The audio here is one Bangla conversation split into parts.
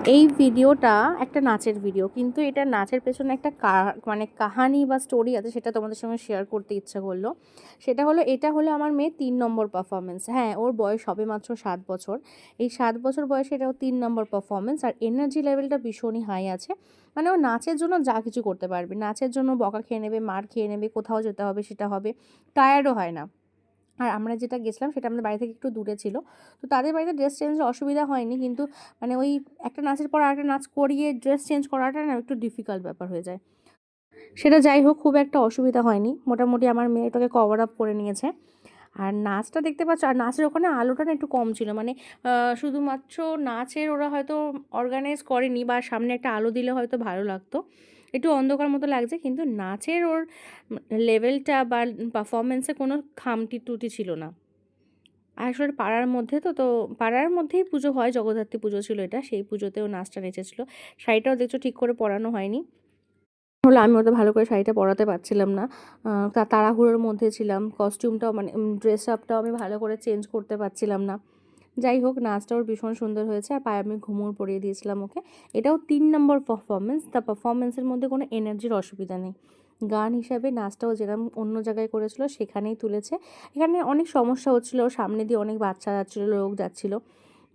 এই ভিডিওটা একটা নাচের ভিডিও, কিন্তু এটা নাচের পেছনে একটা মানে কাহানি বা স্টোরি আছে, সেটা তোমাদের সঙ্গে শেয়ার করতে ইচ্ছা করলো। সেটা হলো, এটা হলো আমার মেয়ের 3 নম্বর পারফরমেন্স। হ্যাঁ, ওর বয়স সবেমাত্র 7 বছর। এই 7 বছর বয়সে এটাও 3 নম্বর পারফরমেন্স, আর এনার্জি লেভেলটা ভীষণই হাই আছে। মানে ও নাচের জন্য যা কিছু করতে পারবে, নাচের জন্য বকা খেয়ে নেবে, মার খেয়ে নেবে, কোথাও যেতে হবে সেটা হবে, টায়ার্ডও হয় না। আর আমরা যেটা গেছিলাম সেটা আমাদের বাড়ি থেকে একটু দূরে ছিল। তো তাদের বাড়িতে ড্রেস চেঞ্জের অসুবিধা হয়নি, কিন্তু মানে ওই একটা নাচের পর আরেকটা নাচ করিয়ে ড্রেস চেঞ্জ করাটা না একটু ডিফিকাল্ট ব্যাপার হয়ে যায়। সেটা যাই হোক, খুব একটা অসুবিধা হয়নি। মোটামুটি আমার মেয়ে এটাকে কভার আপ করে নিয়েছে। আর নাচটা দেখতে পাচ্ছ, আর নাচের ওখানে আলোটা না একটু কম ছিল। মানে শুধুমাত্র নাচের ওরা হয়তো অর্গানাইজ করেনি, বা সামনে একটা আলো দিলে হয়তো ভালো লাগতো। একটু অন্ধকার মতো লাগছে, কিন্তু নাচের ওর লেভেলটা বা পারফরমেন্সে কোনো খামতি ত্রুটি ছিল না। আসলে পাড়ার মধ্যে তো পাড়ার মধ্যেই পুজো হয়, জগদ্ধাত্রী পুজো ছিল এটা। সেই পুজোতেও নাচটা নেচেছিল। শাড়িটাও দেখছো ঠিক করে পরানো হয়নি। হলো আমি ওটা ভালো করে শাড়িটা পরাতে পারছিলাম না। তাড়াহুড়োর মধ্যে ছিলাম। কস্টিউমটাও মানে ড্রেস আপটাও আমি ভালো করে চেঞ্জ করতে পারছিলাম না। যাই হোক, নাচটা ওর ভীষণ সুন্দর হয়েছে, আর পায়ে আমি ঘুঙুর পরিয়ে দিয়েছিলাম ওকে। এটাও 3 নম্বর পারফরমেন্স। তা পারফরমেন্সের মধ্যে কোনো এনার্জির অসুবিধা নেই। গান হিসাবে নাচটাও যেরকম অন্য জায়গায় করেছিল সেখানেই তুলেছে। এখানে অনেক সমস্যা হচ্ছিল, ওর সামনে দিয়ে অনেক বাচ্চা যাচ্ছিলো, লোক যাচ্ছিলো।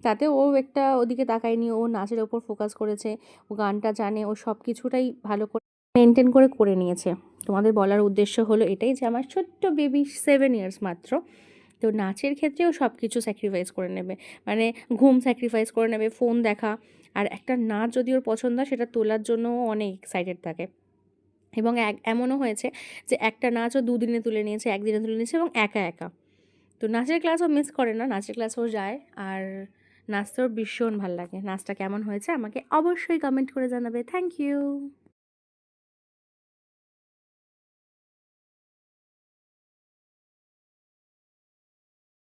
তাতে ও একটা ওদিকে তাকায়নি, ও নাচের ওপর ফোকাস করেছে। ও গানটা জানে, ও সব কিছুটাই ভালো করে মেনটেন করে নিয়েছে। তোমাদের বলার উদ্দেশ্য হলো এটাই, যে আমার ছোট্ট বেবি 7 ইয়ার্স মাত্র। তো নাচের ক্ষেত্রেও সব কিছু স্যাক্রিফাইস করে নেবে। মানে ঘুম স্যাক্রিফাইস করে নেবে, ফোন দেখা। আর একটা নাচ যদি ওর পছন্দ হয়, সেটা তোলার জন্যও অনেক এক্সাইটেড থাকে। এবং এমনও হয়েছে যে একটা নাচ ও 2 দিনে তুলে নিয়েছে, 1 দিনে তুলে নিয়েছে, এবং একা, একা। তো নাচের ক্লাসও মিস করে না, নাচের ক্লাসেও যায়। আর নাচতে ওর ভীষণ ভাল লাগে। নাচটা কেমন হয়েছে আমাকে অবশ্যই কমেন্ট করে জানাবে। Thank you.